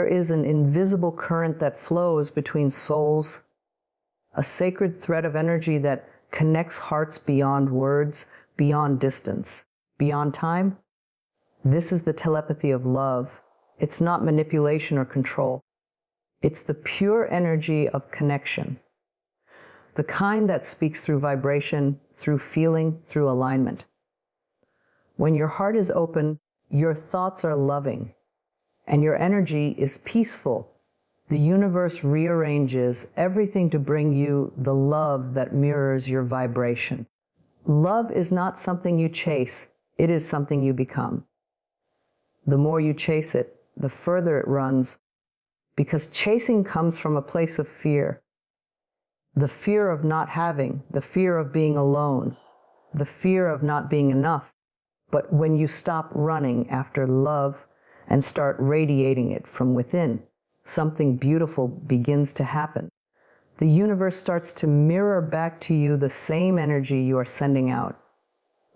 There is an invisible current that flows between souls, a sacred thread of energy that connects hearts beyond words, beyond distance, beyond time. This is the telepathy of love. It's not manipulation or control. It's the pure energy of connection, the kind that speaks through vibration, through feeling, through alignment. When your heart is open, your thoughts are loving, and your energy is peaceful. The universe rearranges everything to bring you the love that mirrors your vibration. Love is not something you chase, it is something you become. The more you chase it, the further it runs, because chasing comes from a place of fear. The fear of not having, the fear of being alone, the fear of not being enough. But when you stop running after love and start radiating it from within, something beautiful begins to happen. The universe starts to mirror back to you the same energy you are sending out.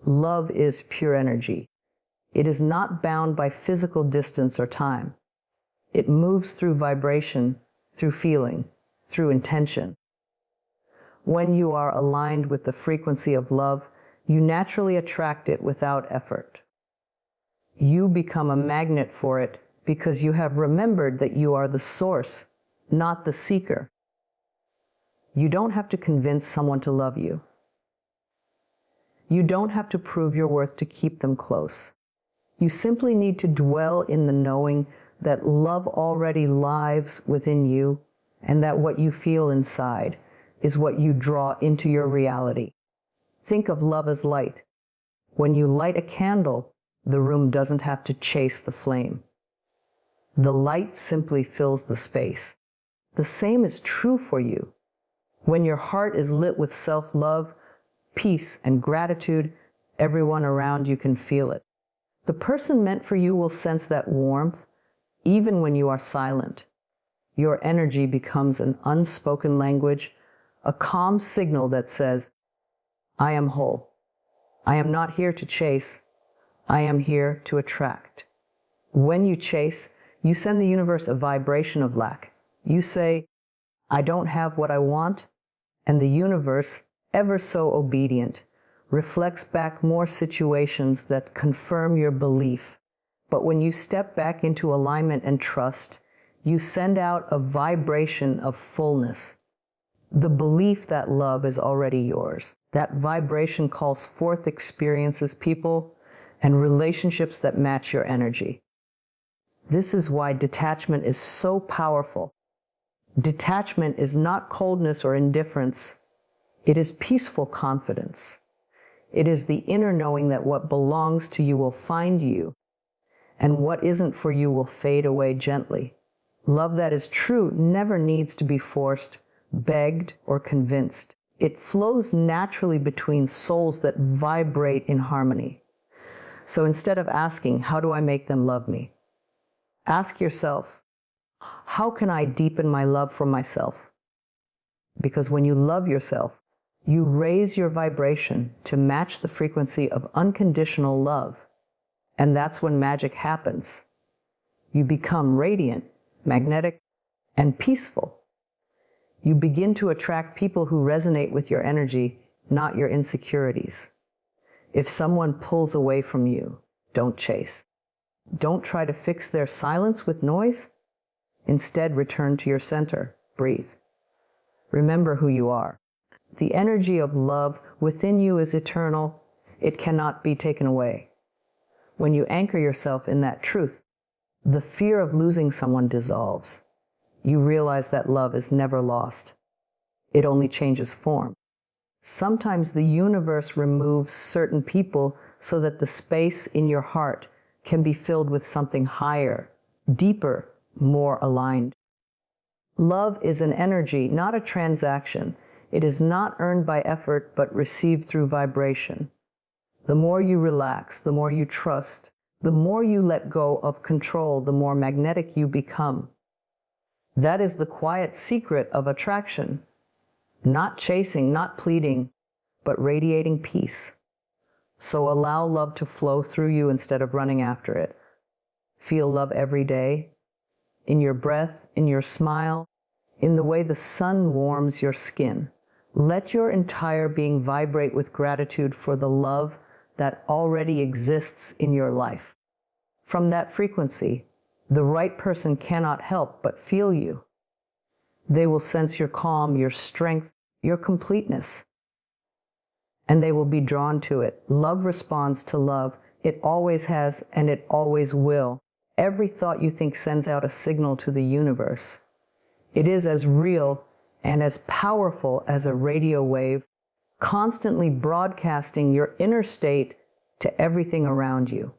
Love is pure energy. It is not bound by physical distance or time. It moves through vibration, through feeling, through intention. When you are aligned with the frequency of love, you naturally attract it without effort. You become a magnet for it because you have remembered that you are the source, not the seeker. You don't have to convince someone to love you. You don't have to prove your worth to keep them close. You simply need to dwell in the knowing that love already lives within you, and that what you feel inside is what you draw into your reality. Think of love as light. When you light a candle, the room doesn't have to chase the flame. The light simply fills the space. The same is true for you. When your heart is lit with self-love, peace, and gratitude, everyone around you can feel it. The person meant for you will sense that warmth, even when you are silent. Your energy becomes an unspoken language, a calm signal that says, I am whole. I am not here to chase. I am here to attract. When you chase, you send the universe a vibration of lack. You say, I don't have what I want, and the universe, ever so obedient, reflects back more situations that confirm your belief. But when you step back into alignment and trust, you send out a vibration of fullness. The belief that love is already yours. That vibration calls forth experiences, people, and relationships that match your energy. This is why detachment is so powerful. Detachment is not coldness or indifference. It is peaceful confidence. It is the inner knowing that what belongs to you will find you, and what isn't for you will fade away gently. Love that is true never needs to be forced, begged, or convinced. It flows naturally between souls that vibrate in harmony. So instead of asking, how do I make them love me? Ask yourself, how can I deepen my love for myself? Because when you love yourself, you raise your vibration to match the frequency of unconditional love. And that's when magic happens. You become radiant, magnetic, and peaceful. You begin to attract people who resonate with your energy, not your insecurities. If someone pulls away from you, don't chase. Don't try to fix their silence with noise. Instead, return to your center. Breathe. Remember who you are. The energy of love within you is eternal. It cannot be taken away. When you anchor yourself in that truth, the fear of losing someone dissolves. You realize that love is never lost. It only changes form. Sometimes the universe removes certain people so that the space in your heart can be filled with something higher, deeper, more aligned. Love is an energy, not a transaction. It is not earned by effort, but received through vibration. The more you relax, the more you trust, the more you let go of control, the more magnetic you become. That is the quiet secret of attraction. Not chasing, not pleading, but radiating peace. So allow love to flow through you instead of running after it. Feel love every day. in your breath, in your smile, in the way the sun warms your skin. Let your entire being vibrate with gratitude for the love that already exists in your life. From that frequency, the right person cannot help but feel you. They will sense your calm, your strength, your completeness, and they will be drawn to it. Love responds to love. It always has, and it always will. Every thought you think sends out a signal to the universe. It is as real and as powerful as a radio wave, constantly broadcasting your inner state to everything around you.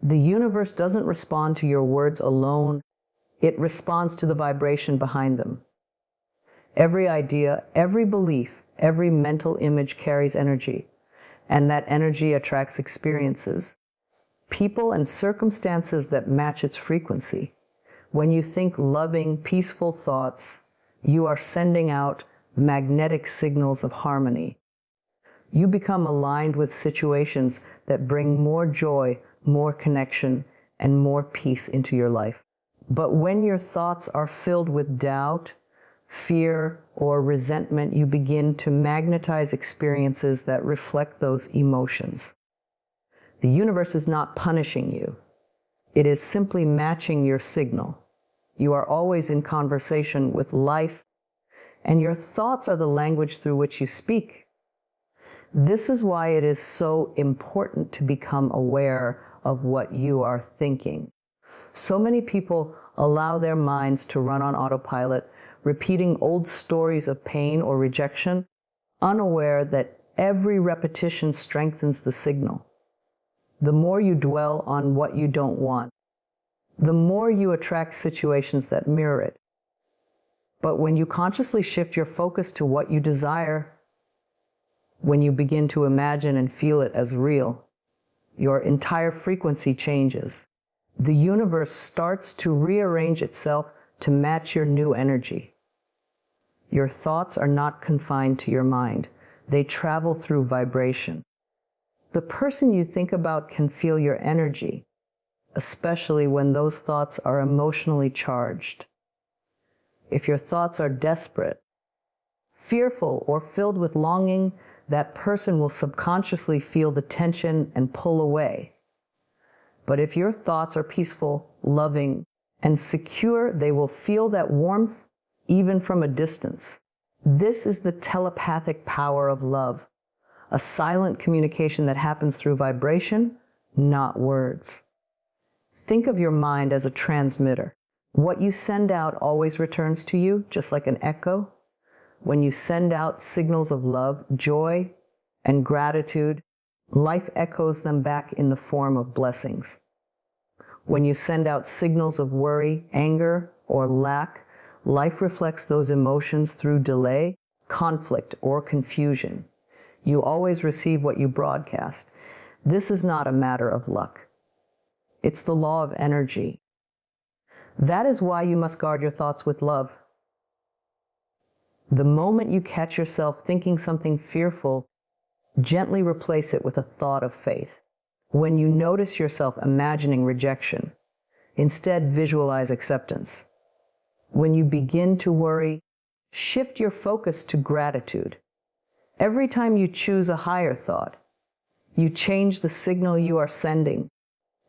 The universe doesn't respond to your words alone. It responds to the vibration behind them. Every idea, every belief, every mental image carries energy, and that energy attracts experiences, people and circumstances that match its frequency. When you think loving, peaceful thoughts, you are sending out magnetic signals of harmony. You become aligned with situations that bring more joy, more connection, and more peace into your life. But when your thoughts are filled with doubt, fear, or resentment, you begin to magnetize experiences that reflect those emotions. The universe is not punishing you. It is simply matching your signal. You are always in conversation with life, and your thoughts are the language through which you speak. This is why it is so important to become aware of what you are thinking. So many people allow their minds to run on autopilot, repeating old stories of pain or rejection, unaware that every repetition strengthens the signal. The more you dwell on what you don't want, the more you attract situations that mirror it. But when you consciously shift your focus to what you desire, when you begin to imagine and feel it as real, your entire frequency changes. The universe starts to rearrange itself to match your new energy. Your thoughts are not confined to your mind. They travel through vibration. The person you think about can feel your energy, especially when those thoughts are emotionally charged. If your thoughts are desperate, fearful, or filled with longing, that person will subconsciously feel the tension and pull away. But if your thoughts are peaceful, loving, and secure, they will feel that warmth even from a distance. This is the telepathic power of love, a silent communication that happens through vibration, not words. Think of your mind as a transmitter. What you send out always returns to you, just like an echo. When you send out signals of love, joy, and gratitude, life echoes them back in the form of blessings. When you send out signals of worry, anger, or lack, life reflects those emotions through delay, conflict, or confusion. You always receive what you broadcast. This is not a matter of luck. It's the law of energy. That is why you must guard your thoughts with love. The moment you catch yourself thinking something fearful, gently replace it with a thought of faith. When you notice yourself imagining rejection, instead visualize acceptance. When you begin to worry, shift your focus to gratitude. Every time you choose a higher thought, you change the signal you are sending,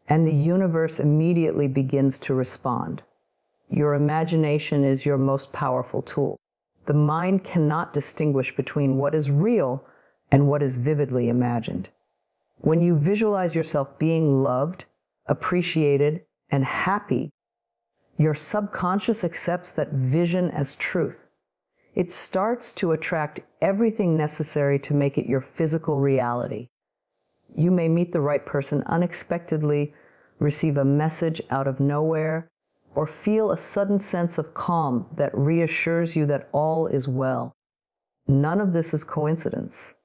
and the universe immediately begins to respond. Your imagination is your most powerful tool. The mind cannot distinguish between what is real and what is vividly imagined. When you visualize yourself being loved, appreciated, and happy, your subconscious accepts that vision as truth. It starts to attract everything necessary to make it your physical reality. You may meet the right person unexpectedly, receive a message out of nowhere, or feel a sudden sense of calm that reassures you that all is well. None of this is coincidence.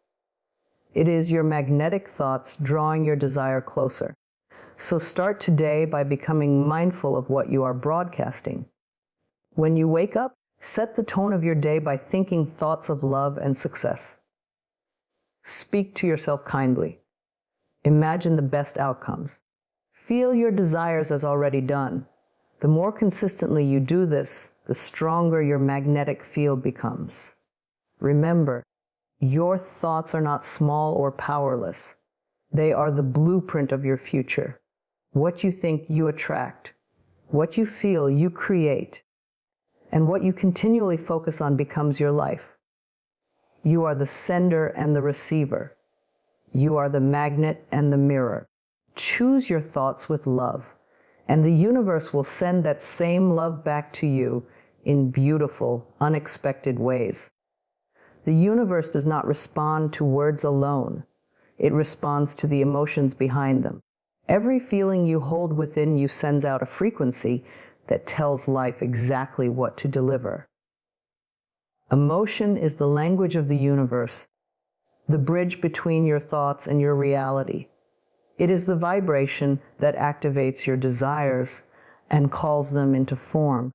It is your magnetic thoughts drawing your desire closer. So start today by becoming mindful of what you are broadcasting. When you wake up, set the tone of your day by thinking thoughts of love and success. Speak to yourself kindly. Imagine the best outcomes. Feel your desires as already done. The more consistently you do this, the stronger your magnetic field becomes. Remember, your thoughts are not small or powerless. They are the blueprint of your future. What you think, you attract. What you feel, you create. And what you continually focus on becomes your life. You are the sender and the receiver. You are the magnet and the mirror. Choose your thoughts with love, and the universe will send that same love back to you in beautiful, unexpected ways. The universe does not respond to words alone. It responds to the emotions behind them. Every feeling you hold within you sends out a frequency that tells life exactly what to deliver. Emotion is the language of the universe, the bridge between your thoughts and your reality. It is the vibration that activates your desires and calls them into form.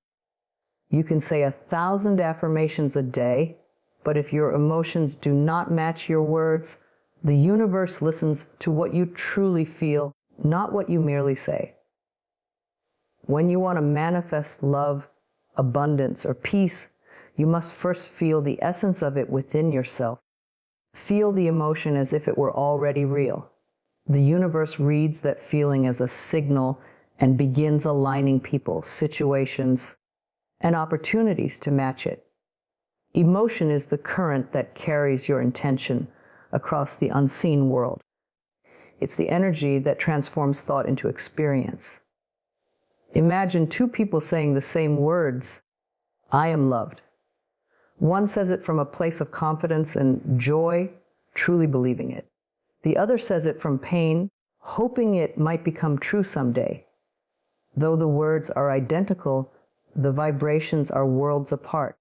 You can say 1,000 affirmations a day, but if your emotions do not match your words, the universe listens to what you truly feel, not what you merely say. When you want to manifest love, abundance, or peace, you must first feel the essence of it within yourself. Feel the emotion as if it were already real. The universe reads that feeling as a signal and begins aligning people, situations, and opportunities to match it. Emotion is the current that carries your intention across the unseen world. It's the energy that transforms thought into experience. Imagine two people saying the same words, "I am loved." One says it from a place of confidence and joy, truly believing it. The other says it from pain, hoping it might become true someday. Though the words are identical, the vibrations are worlds apart.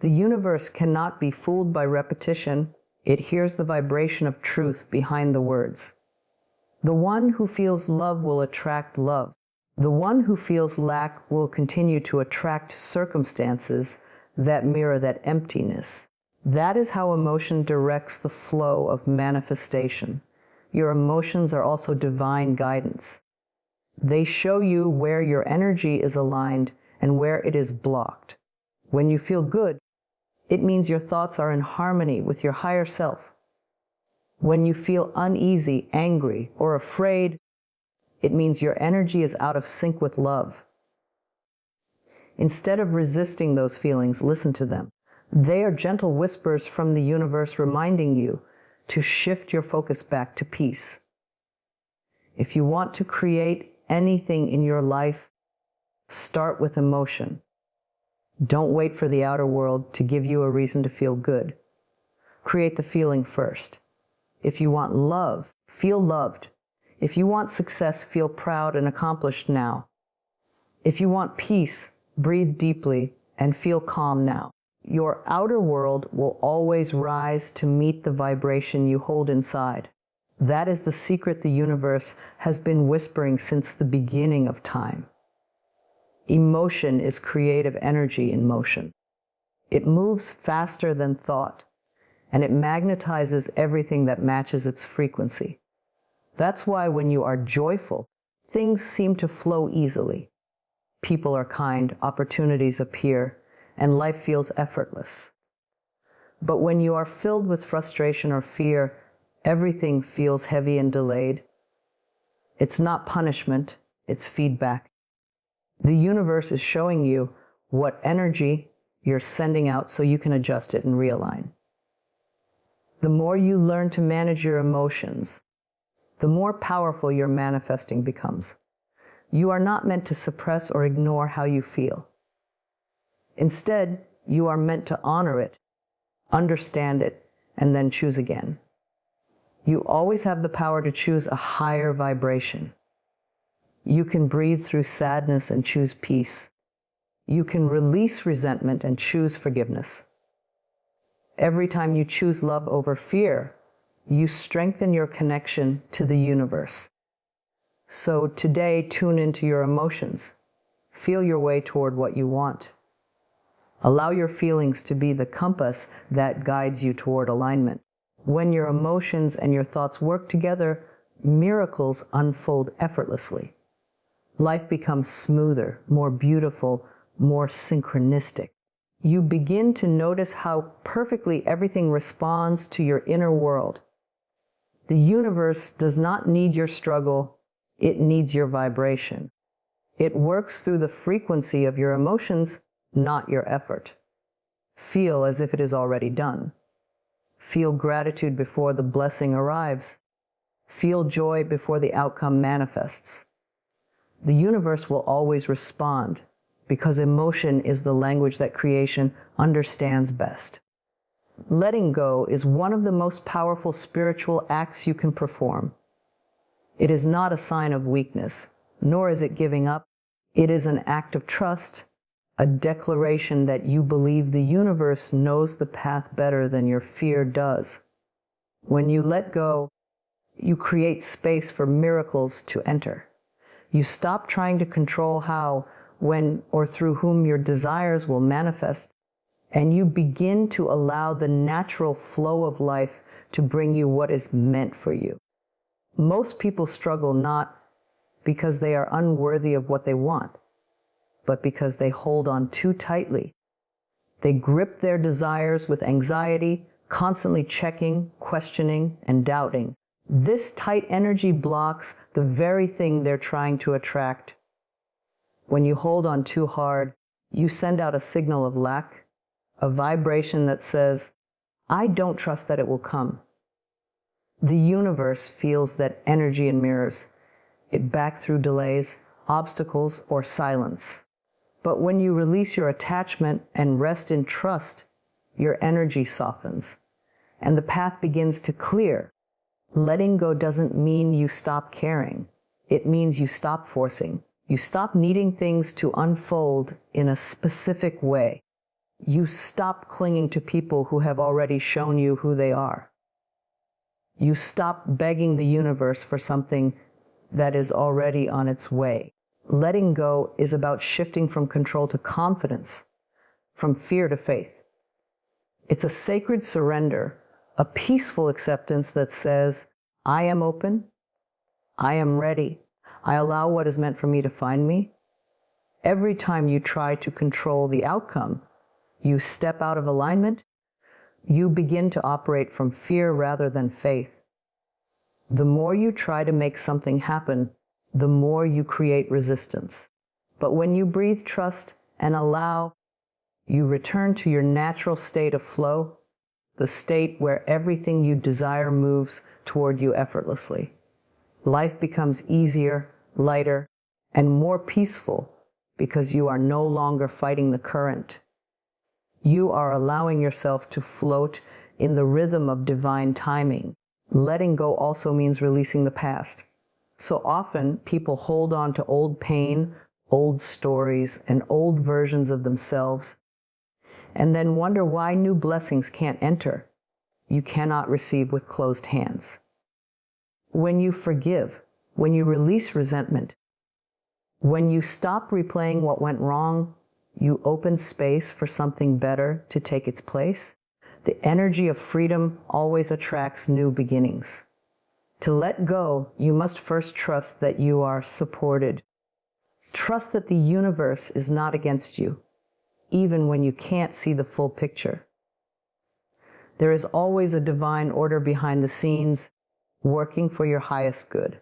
The universe cannot be fooled by repetition. It hears the vibration of truth behind the words. The one who feels love will attract love. The one who feels lack will continue to attract circumstances that mirror that emptiness. That is how emotion directs the flow of manifestation. Your emotions are also divine guidance. They show you where your energy is aligned and where it is blocked. When you feel good, it means your thoughts are in harmony with your higher self. When you feel uneasy, angry, or afraid, it means your energy is out of sync with love. Instead of resisting those feelings, listen to them. They are gentle whispers from the universe reminding you to shift your focus back to peace. If you want to create anything in your life, start with emotion. Don't wait for the outer world to give you a reason to feel good. Create the feeling first. If you want love, feel loved. If you want success, feel proud and accomplished now. If you want peace, breathe deeply and feel calm now. Your outer world will always rise to meet the vibration you hold inside. That is the secret the universe has been whispering since the beginning of time. Emotion is creative energy in motion. It moves faster than thought, and it magnetizes everything that matches its frequency. That's why when you are joyful, things seem to flow easily. People are kind, opportunities appear, and life feels effortless. But when you are filled with frustration or fear, everything feels heavy and delayed. It's not punishment, it's feedback. The universe is showing you what energy you're sending out so you can adjust it and realign. The more you learn to manage your emotions, the more powerful your manifesting becomes. You are not meant to suppress or ignore how you feel. Instead, you are meant to honor it, understand it, and then choose again. You always have the power to choose a higher vibration. You can breathe through sadness and choose peace. You can release resentment and choose forgiveness. Every time you choose love over fear, you strengthen your connection to the universe. So today, tune into your emotions. Feel your way toward what you want. Allow your feelings to be the compass that guides you toward alignment. When your emotions and your thoughts work together, miracles unfold effortlessly. Life becomes smoother, more beautiful, more synchronistic. You begin to notice how perfectly everything responds to your inner world. The universe does not need your struggle, it needs your vibration. It works through the frequency of your emotions, not your effort. Feel as if it is already done. Feel gratitude before the blessing arrives. Feel joy before the outcome manifests. The universe will always respond because emotion is the language that creation understands best. Letting go is one of the most powerful spiritual acts you can perform. It is not a sign of weakness, nor is it giving up. It is an act of trust, a declaration that you believe the universe knows the path better than your fear does. When you let go, you create space for miracles to enter. You stop trying to control how, when, or through whom your desires will manifest, and you begin to allow the natural flow of life to bring you what is meant for you. Most people struggle not because they are unworthy of what they want, but because they hold on too tightly. They grip their desires with anxiety, constantly checking, questioning, and doubting. This tight energy blocks the very thing they're trying to attract. When you hold on too hard, you send out a signal of lack, a vibration that says, "I don't trust that it will come." The universe feels that energy in mirrors, it back through delays, obstacles, or silence. But when you release your attachment and rest in trust, your energy softens, and the path begins to clear. Letting go doesn't mean you stop caring. It means you stop forcing. You stop needing things to unfold in a specific way. You stop clinging to people who have already shown you who they are. You stop begging the universe for something that is already on its way. Letting go is about shifting from control to confidence, from fear to faith. It's a sacred surrender, a peaceful acceptance that says, "I am open, I am ready, I allow what is meant for me to find me." Every time you try to control the outcome, you step out of alignment, you begin to operate from fear rather than faith. The more you try to make something happen, the more you create resistance. But when you breathe trust and allow, you return to your natural state of flow, the state where everything you desire moves toward you effortlessly. Life becomes easier, lighter, and more peaceful because you are no longer fighting the current. You are allowing yourself to float in the rhythm of divine timing. Letting go also means releasing the past. So often, people hold on to old pain, old stories, and old versions of themselves, and then wonder why new blessings can't enter. You cannot receive with closed hands. When you forgive, when you release resentment, when you stop replaying what went wrong, you open space for something better to take its place. The energy of freedom always attracts new beginnings. To let go, you must first trust that you are supported. Trust that the universe is not against you, even when you can't see the full picture. There is always a divine order behind the scenes, working for your highest good.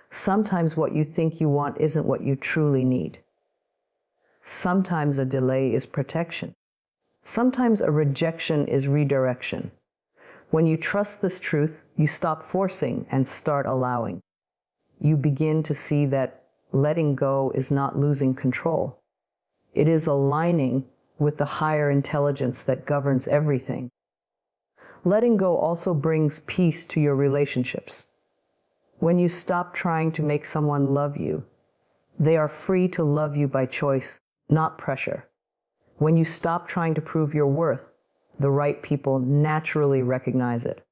Sometimes what you think you want isn't what you truly need. Sometimes a delay is protection. Sometimes a rejection is redirection. When you trust this truth, you stop forcing and start allowing. You begin to see that letting go is not losing control. It is aligning with the higher intelligence that governs everything. Letting go also brings peace to your relationships. When you stop trying to make someone love you, they are free to love you by choice, not pressure. When you stop trying to prove your worth, the right people naturally recognize it.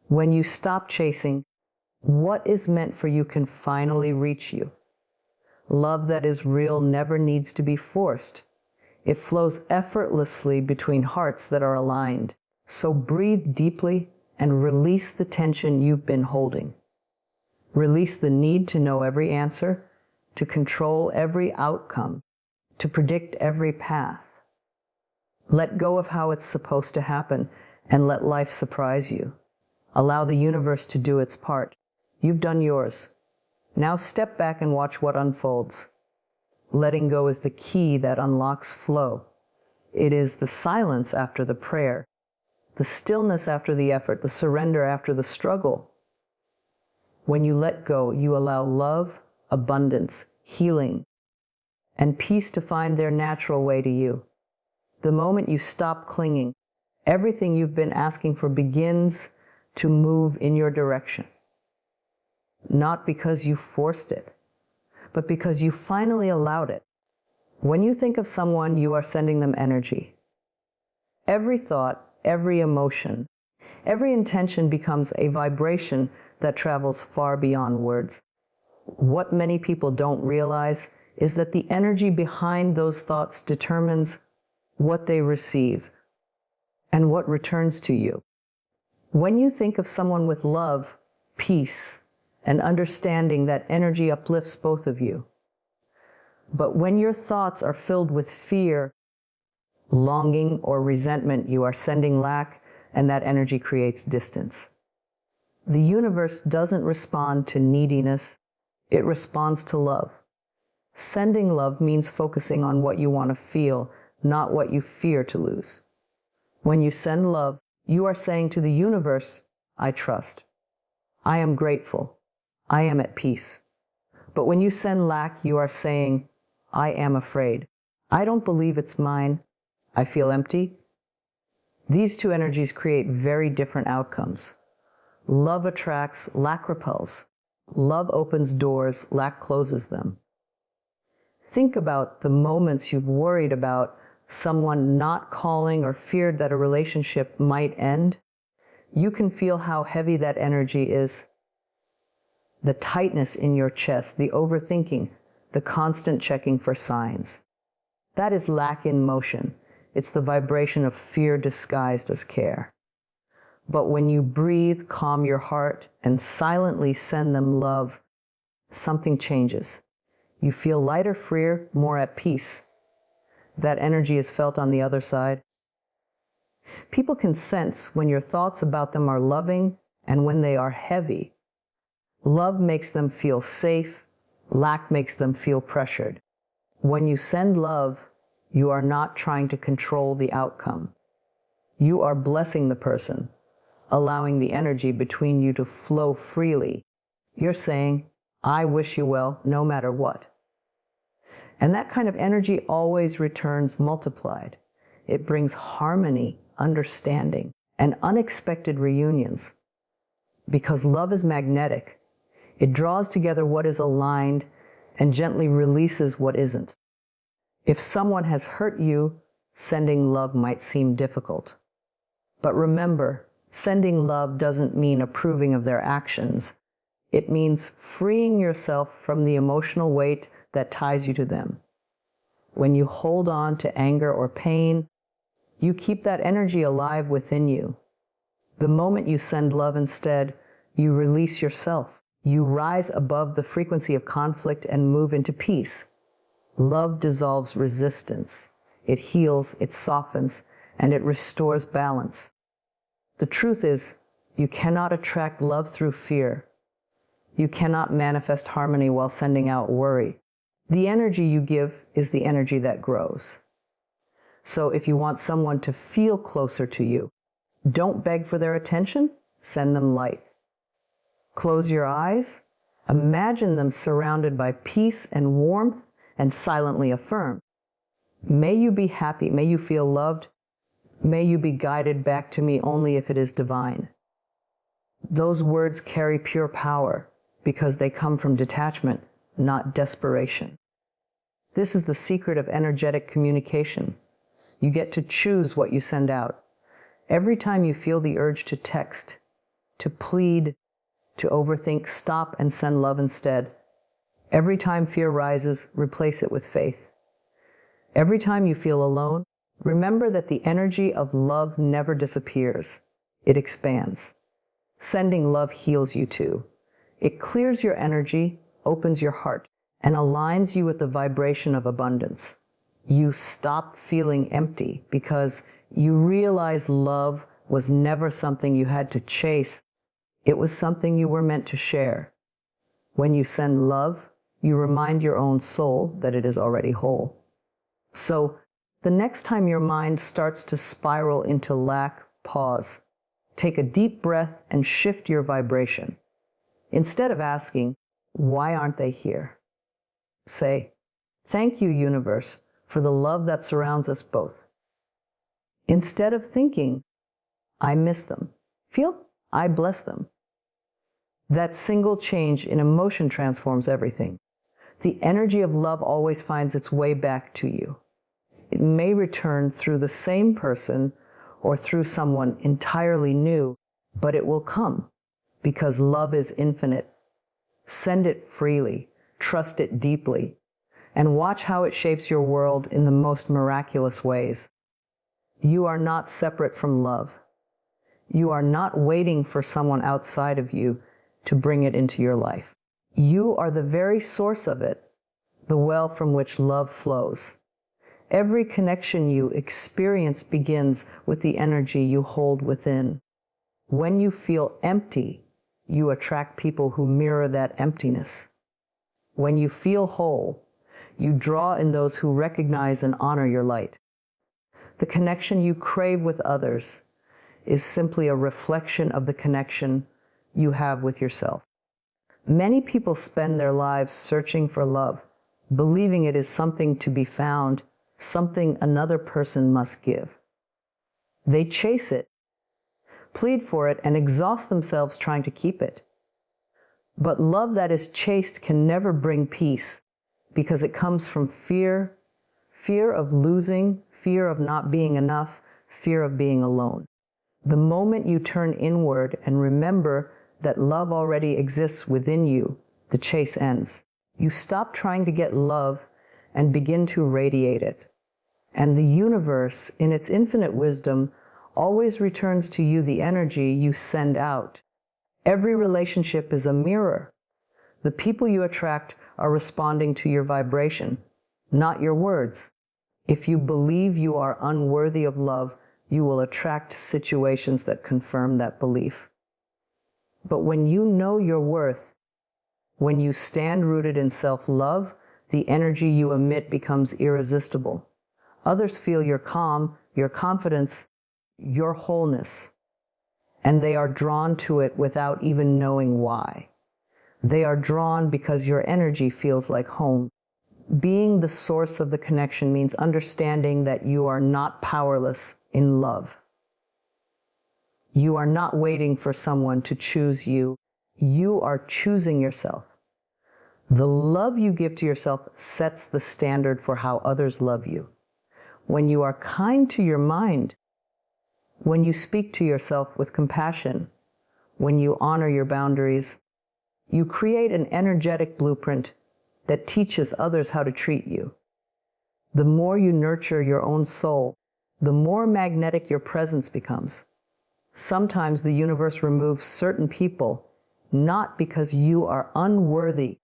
When you stop chasing, what is meant for you can finally reach you. Love that is real never needs to be forced. It flows effortlessly between hearts that are aligned. So breathe deeply and release the tension you've been holding. Release the need to know every answer to control every outcome, to predict every path. Let go of how it's supposed to happen and let life surprise you. Allow the universe to do its part. You've done yours. Now step back and watch what unfolds. Letting go is the key that unlocks flow. It is the silence after the prayer, the stillness after the effort, the surrender after the struggle. When you let go, you allow love, abundance, healing, and peace to find their natural way to you. The moment you stop clinging, everything you've been asking for begins to move in your direction. Not because you forced it, but because you finally allowed it. When you think of someone, you are sending them energy. Every thought, every emotion, every intention becomes a vibration that travels far beyond words. What many people don't realize is that the energy behind those thoughts determines what they receive and what returns to you. When you think of someone with love, peace, and understanding, that energy uplifts both of you. But when your thoughts are filled with fear, longing, or resentment, you are sending lack, and that energy creates distance. The universe doesn't respond to neediness, it responds to love. Sending love means focusing on what you want to feel, not what you fear to lose. When you send love, you are saying to the universe, I trust. I am grateful. I am at peace. But when you send lack, you are saying, I am afraid. I don't believe it's mine. I feel empty. These two energies create very different outcomes. Love attracts, lack repels. Love opens doors, lack closes them. Think about the moments you've worried about someone not calling or feared that a relationship might end. You can feel how heavy that energy is. The tightness in your chest, the overthinking, the constant checking for signs. That is lack in motion. It's the vibration of fear disguised as care. But when you breathe, calm your heart, and silently send them love, something changes. You feel lighter, freer, more at peace. That energy is felt on the other side. People can sense when your thoughts about them are loving and when they are heavy. Love makes them feel safe. Lack makes them feel pressured. When you send love, you are not trying to control the outcome. You are blessing the person, allowing the energy between you to flow freely. You're saying, I wish you well, no matter what. And that kind of energy always returns multiplied. It brings harmony, understanding, and unexpected reunions. Because love is magnetic. It draws together what is aligned and gently releases what isn't. If someone has hurt you, sending love might seem difficult. But remember, sending love doesn't mean approving of their actions. It means freeing yourself from the emotional weight that ties you to them. When you hold on to anger or pain, you keep that energy alive within you. The moment you send love instead, you release yourself. You rise above the frequency of conflict and move into peace. Love dissolves resistance. It heals, it softens, and it restores balance. The truth is, you cannot attract love through fear. You cannot manifest harmony while sending out worry. The energy you give is the energy that grows. So if you want someone to feel closer to you, don't beg for their attention, send them light. Close your eyes, imagine them surrounded by peace and warmth, and silently affirm, may you be happy, may you feel loved, may you be guided back to me only if it is divine. Those words carry pure power because they come from detachment, not desperation. This is the secret of energetic communication. You get to choose what you send out. Every time you feel the urge to text, to plead, to overthink, stop and send love instead. Every time fear rises, replace it with faith. Every time you feel alone, remember that the energy of love never disappears. It expands. Sending love heals you too. It clears your energy, opens your heart, and aligns you with the vibration of abundance. You stop feeling empty because you realize love was never something you had to chase. It was something you were meant to share. When you send love, you remind your own soul that it is already whole. So, the next time your mind starts to spiral into lack, pause. Take a deep breath and shift your vibration. Instead of asking, "Why aren't they here?" say, "Thank you, universe, for the love that surrounds us both." Instead of thinking, "I miss them," feel, "I bless them." That single change in emotion transforms everything. The energy of love always finds its way back to you. It may return through the same person or through someone entirely new, but it will come because love is infinite. Send it freely, trust it deeply, and watch how it shapes your world in the most miraculous ways. You are not separate from love. You are not waiting for someone outside of you to bring it into your life. You are the very source of it, the well from which love flows. Every connection you experience begins with the energy you hold within. When you feel empty, you attract people who mirror that emptiness. When you feel whole, you draw in those who recognize and honor your light. The connection you crave with others is simply a reflection of the connection you have with yourself. Many people spend their lives searching for love, believing it is something to be found, something another person must give. They chase it, plead for it, and exhaust themselves trying to keep it. But love that is chased can never bring peace because it comes from fear, fear of losing, fear of not being enough, fear of being alone. The moment you turn inward and remember that love already exists within you, the chase ends. You stop trying to get love and begin to radiate it. And the universe, in its infinite wisdom, always returns to you the energy you send out. Every relationship is a mirror. The people you attract are responding to your vibration, not your words. If you believe you are unworthy of love, you will attract situations that confirm that belief. But when you know your worth, when you stand rooted in self-love, the energy you emit becomes irresistible. Others feel your calm, your confidence, your wholeness, and they are drawn to it without even knowing why. They are drawn because your energy feels like home. Being the source of the connection means understanding that you are not powerless in love. You are not waiting for someone to choose you. You are choosing yourself. The love you give to yourself sets the standard for how others love you. When you are kind to your mind, when you speak to yourself with compassion, when you honor your boundaries, you create an energetic blueprint that teaches others how to treat you. The more you nurture your own soul, the more magnetic your presence becomes. Sometimes the universe removes certain people, not because you are unworthy,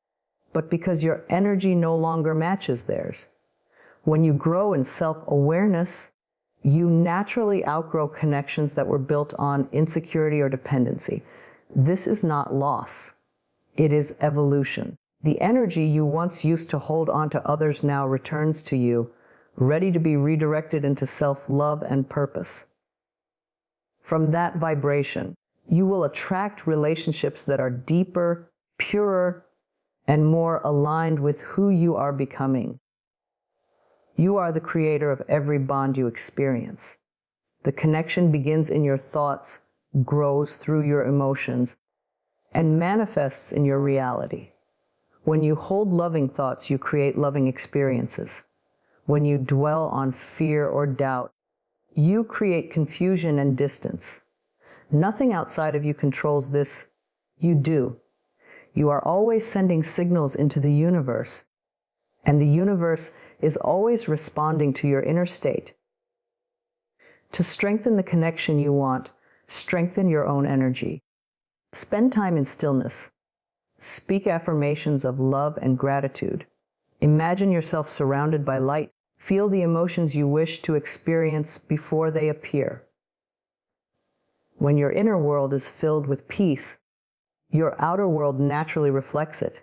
but because your energy no longer matches theirs. When you grow in self-awareness, you naturally outgrow connections that were built on insecurity or dependency. This is not loss. It is evolution. The energy you once used to hold on to others now returns to you, ready to be redirected into self-love and purpose. From that vibration, you will attract relationships that are deeper, purer, and more aligned with who you are becoming. You are the creator of every bond you experience. The connection begins in your thoughts, grows through your emotions, and manifests in your reality. When you hold loving thoughts, you create loving experiences. When you dwell on fear or doubt, you create confusion and distance. Nothing outside of you controls this. You do. You are always sending signals into the universe, and the universe is always responding to your inner state. To strengthen the connection you want, strengthen your own energy. Spend time in stillness. Speak affirmations of love and gratitude. Imagine yourself surrounded by light. Feel the emotions you wish to experience before they appear. When your inner world is filled with peace, your outer world naturally reflects it.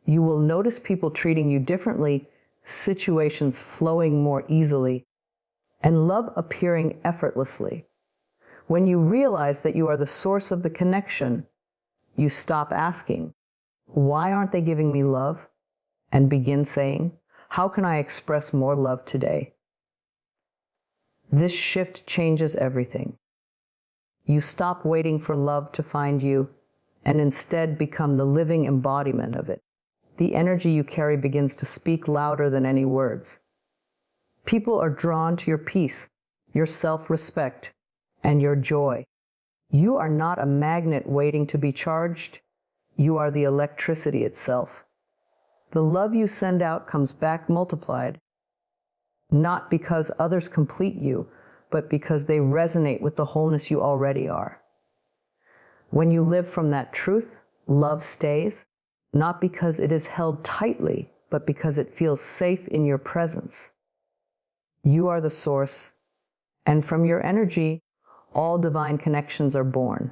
You will notice people treating you differently, situations flowing more easily, and love appearing effortlessly. When you realize that you are the source of the connection, you stop asking, "Why aren't they giving me love?" and begin saying, "How can I express more love today?" This shift changes everything. You stop waiting for love to find you and instead become the living embodiment of it. The energy you carry begins to speak louder than any words. People are drawn to your peace, your self-respect, and your joy. You are not a magnet waiting to be charged. You are the electricity itself. The love you send out comes back multiplied, not because others complete you, but because they resonate with the wholeness you already are. When you live from that truth, love stays, not because it is held tightly, but because it feels safe in your presence. You are the source, and from your energy, all divine connections are born.